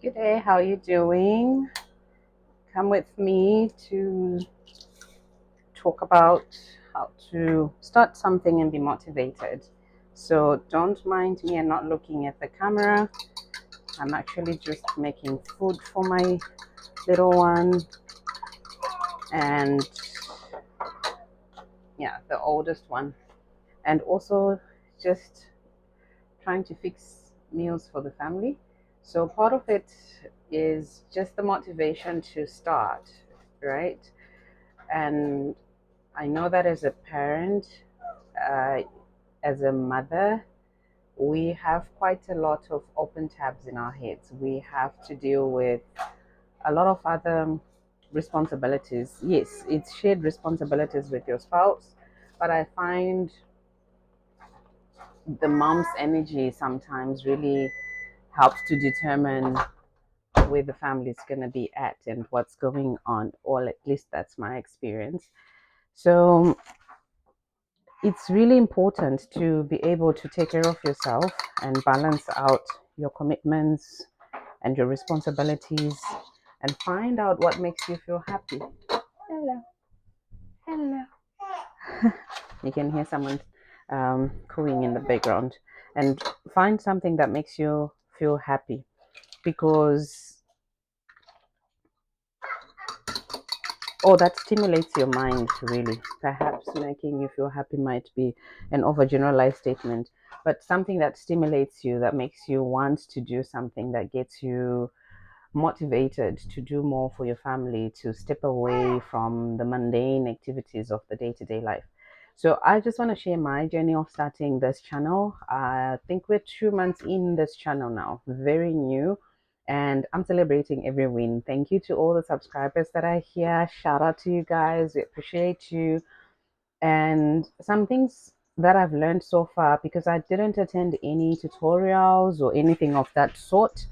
Good day, how are you doing? Come with me to talk about how to start something and be motivated. So don't mind me and not looking at the camera. I'm actually just making food for my little one and yeah, the oldest one. And also just trying to fix meals for the family. So part of it is just the motivation to start, right? And I know that as a parent, uh, as a mother, we have quite a lot of open tabs in our heads. We have to deal with a lot of other responsibilities. Yes, it's shared responsibilities with your spouse, but I find the mom's energy sometimes really helps to determine where the family is going to be at and what's going on, or at least that's my experience. So it's really important to be able to take care of yourself and balance out your commitments and your responsibilities and find out what makes you feel happy. Hello, hello. You can hear someone cooing in the background, and find something that makes you feel happy, because that stimulates your mind, really. Perhaps making you feel happy might be an overgeneralized statement, but something that stimulates you, that makes you want to do something, that gets you motivated to do more for your family, to step away from the mundane activities of the day-to-day life. So I just want to share my journey of starting this channel. I think we're 2 months in this channel now, very new, and I'm celebrating every win. Thank you to all the subscribers that are here. Shout out to you guys. We appreciate you. And some things that I've learned so far, because I didn't attend any tutorials or anything of that sort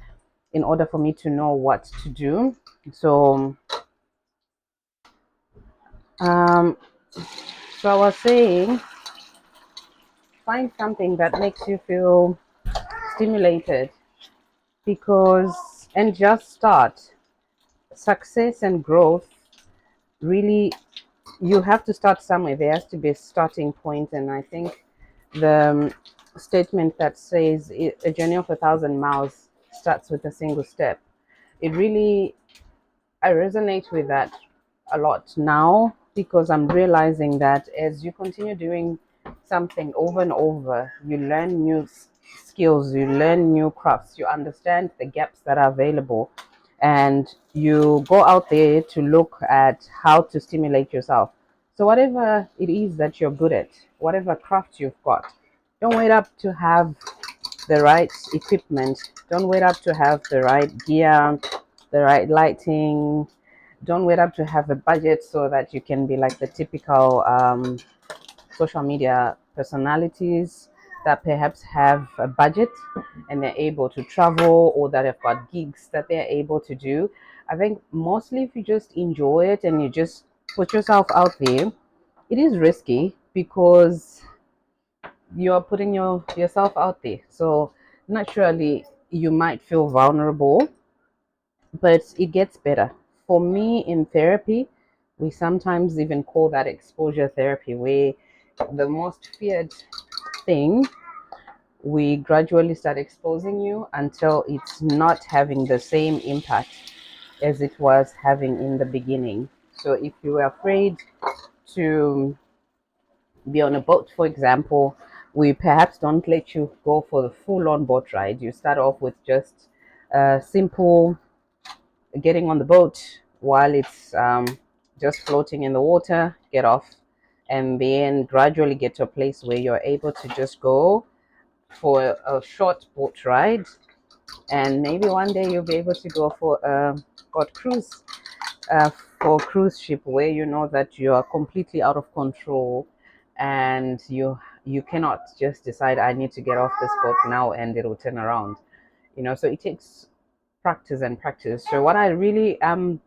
in order for me to know what to do. So, um, so I was saying, find something that makes you feel stimulated, because, and just start. Success and growth, really, you have to start somewhere. There has to be a starting point, and I think the statement that says a journey of 1,000 miles starts with a single step. It really, I resonate with that a lot now, because I'm realizing that as you continue doing something over and over, you learn new skills, you learn new crafts, you understand the gaps that are available, and you go out there to look at how to stimulate yourself. So, whatever it is that you're good at, whatever craft you've got, don't wait up to have the right equipment, don't wait up to have the right gear, the right lighting. Don't wait up to have a budget so that you can be like the typical social media personalities that perhaps have a budget and they're able to travel, or that have got gigs that they're able to do. I think mostly if you just enjoy it and you just put yourself out there, it is risky because you're putting yourself out there. So naturally you might feel vulnerable, but it gets better. For me, in therapy, we sometimes even call that exposure therapy, where the most feared thing, we gradually start exposing you until it's not having the same impact as it was having in the beginning. So if you were afraid to be on a boat, for example, we perhaps don't let you go for the full on boat ride. You start off with just a simple getting on the boat while it's just floating in the water, get off, and then gradually get to a place where you're able to just go for a short boat ride. And maybe one day you'll be able to go for a boat cruise, uh, for a cruise ship, where you know that you are completely out of control, and you cannot just decide, I need to get off this boat now and it'll turn around. So it takes practice and practice. So what I really am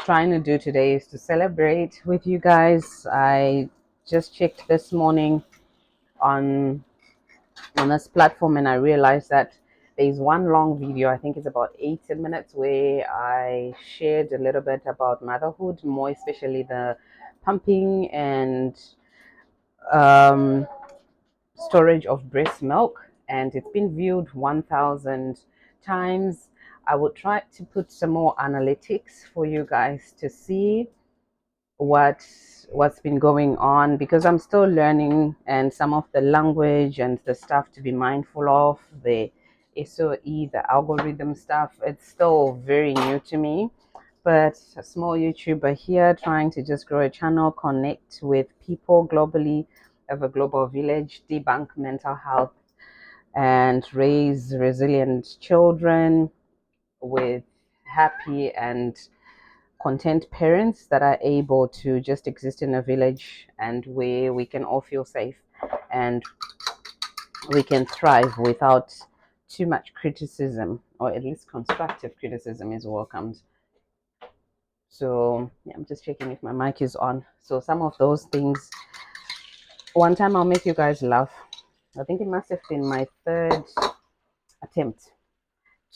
trying to do today is to celebrate with you guys. I just checked this morning on this platform, and I realized that There's one long video, I think it's about 18 minutes, where I shared a little bit about motherhood, more especially the pumping and um, storage of breast milk, and it's been viewed 1,000 times. I will try to put some more analytics for you guys to see what's been going on, because I'm still learning, and some of the language and the stuff to be mindful of, the SOE, the algorithm stuff, it's still very new to me. But a small YouTuber here trying to just grow a channel, connect with people globally, have a global village, debunk mental health, and raise resilient children with happy and content parents that are able to just exist in a village, and where we can all feel safe and we can thrive without too much criticism, or at least constructive criticism is welcomed. So yeah, I'm just checking if my mic is on. So some of those things, one time I'll make you guys laugh. I think it must have been my third attempt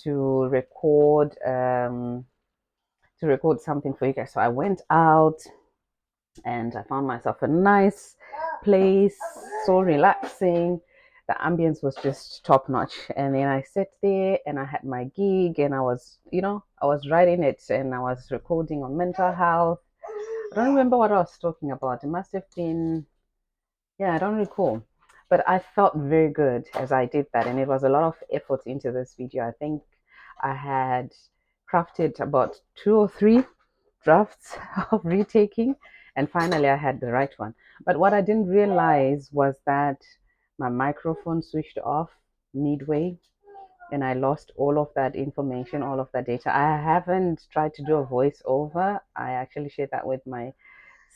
to record something for you guys. So I went out and I found myself a nice place, so relaxing. The ambience was just top notch. And then I sat there and I had my gig, and I was, I was writing it, and I was recording on mental health. I don't remember what I was talking about. It must have been, yeah, I don't recall. But I felt very good as I did that. And it was a lot of effort into this video. I think I had crafted about 2 or 3 drafts of retaking, and finally I had the right one. But what I didn't realize was that my microphone switched off midway, and I lost all of that information, all of that data. I haven't tried to do a voiceover. I actually shared that with my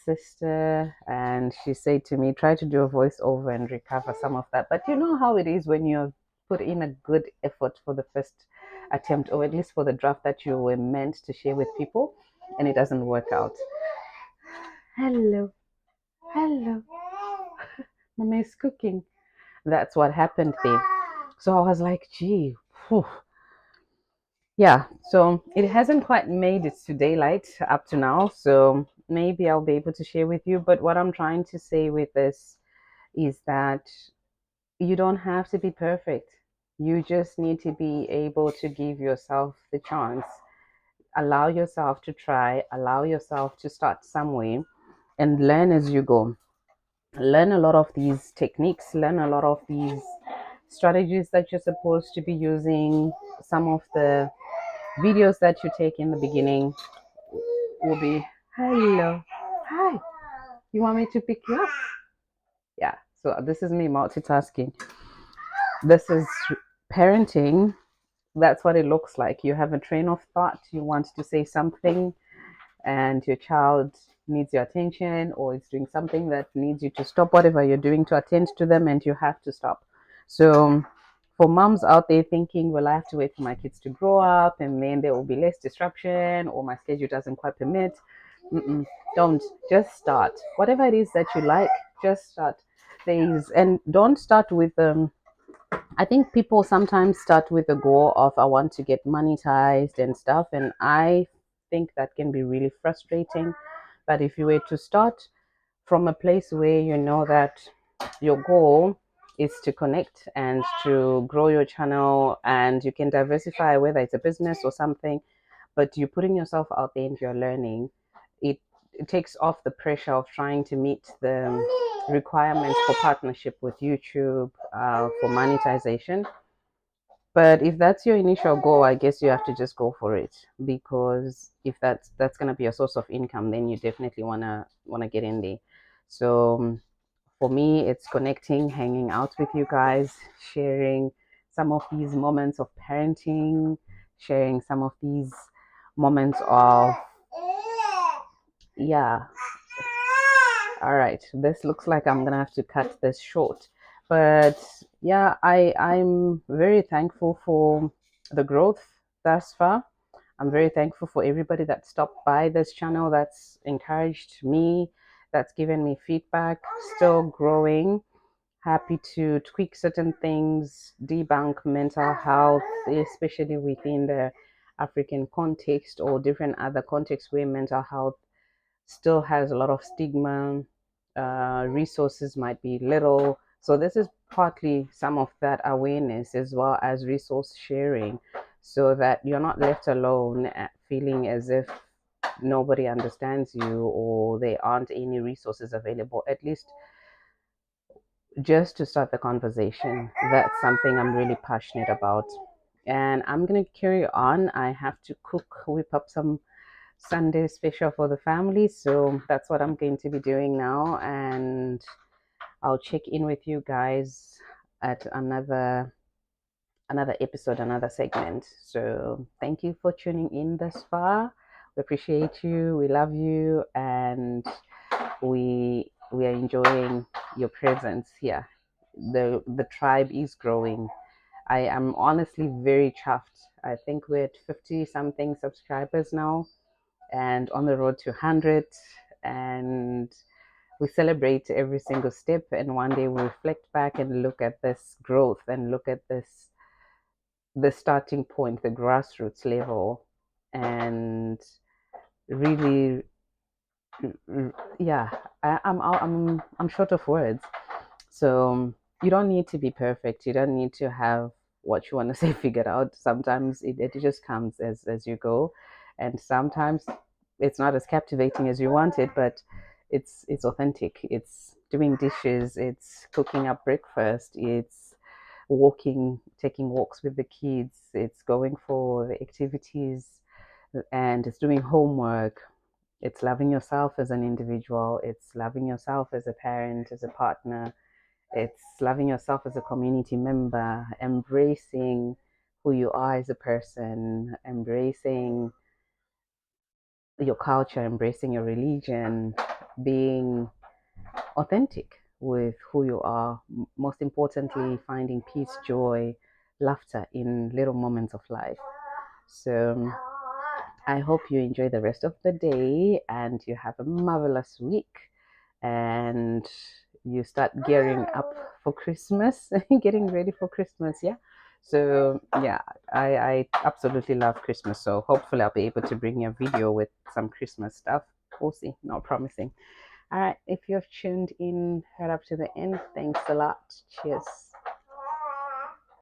sister, and she said to me, try to do a voiceover and recover some of that. But you know how it is when you put in a good effort for the first attempt, or at least for the draft that you were meant to share with people, and it doesn't work out. Hello, hello, mama is cooking. That's what happened there. So I was like, gee, whew. Yeah, so it hasn't quite made it to daylight up to now, so maybe I'll be able to share with you. But what I'm trying to say with this is that you don't have to be perfect. You just need to be able to give yourself the chance. Allow yourself to try, allow yourself to start somewhere, and learn as you go. Learn a lot of these techniques, learn a lot of these strategies that you're supposed to be using. Some of the videos that you take in the beginning will be, hello, hi, you want me to pick you up? Yeah, so this is me multitasking. This is parenting. That's what it looks like. You have a train of thought, you want to say something, and your child needs your attention, or is doing something that needs you to stop whatever you're doing to attend to them, and you have to stop. So for moms out there thinking, well, I have to wait for my kids to grow up and then there will be less disruption, or my schedule doesn't quite permit. Don't. Just start whatever it is that you like. Just start. And don't start with I think people sometimes start with the goal of, I want to get monetized and stuff, and I think that can be really frustrating. But if you were to start from a place where you know that your goal is to connect and to grow your channel, and you can diversify, whether it's a business or something, but you're putting yourself out there and you're learning, it takes off the pressure of trying to meet the requirements for partnership with YouTube, for monetization. But if that's your initial goal, I guess you have to just go for it, because if that's going to be a source of income, then you definitely want to get in there. So for me, it's connecting, hanging out with you guys, sharing some of these moments of parenting, sharing some of these moments of, yeah. All right, this looks like I'm gonna have to cut this short, but yeah, I'm very thankful for the growth thus far. I'm very thankful for everybody that stopped by this channel, that's encouraged me, that's given me feedback. Still growing. happy to tweak certain things, debunk mental health, especially within the African context or different other contexts where mental health still has a lot of stigma. Resources might be little. So, this is partly some of that awareness as well as resource sharing so that you're not left alone feeling as if nobody understands you or there aren't any resources available. At least just to start the conversation. That's something I'm really passionate about. And I'm going to carry on. I have to whip up some Sunday special for the family. So that's what I'm going to be doing now. And I'll check in with you guys at another episode, another segment. So thank you for tuning in thus far. We appreciate you. We love you. And we are enjoying your presence here. The tribe is growing. I am honestly very chuffed. I think we're at 50 something subscribers now and on the road to 100, and we celebrate every single step, and one day we reflect back and look at this growth and look at this the starting point, the grassroots level, and really yeah, I'm short of words. So you don't need to be perfect. You don't need to have what you want to say figured out. Sometimes it just comes as you go, and sometimes it's not as captivating as you want it, but it's authentic. It's doing dishes. It's cooking up breakfast. It's walking, taking walks with the kids. It's going for the activities, and it's doing homework. It's loving yourself as an individual. It's loving yourself as a parent, as a partner. It's loving yourself as a community member, embracing who you are as a person, embracing your culture, embracing your religion, being authentic with who you are. Most importantly, finding peace, joy, laughter in little moments of life. So I hope you enjoy the rest of the day and you have a marvelous week and you start gearing up for Christmas, getting ready for Christmas. Yeah. So, yeah, I absolutely love Christmas. So, hopefully, I'll be able to bring you a video with some Christmas stuff. We'll see. Not promising. All right. If you've tuned in right up to the end, thanks a lot. Cheers.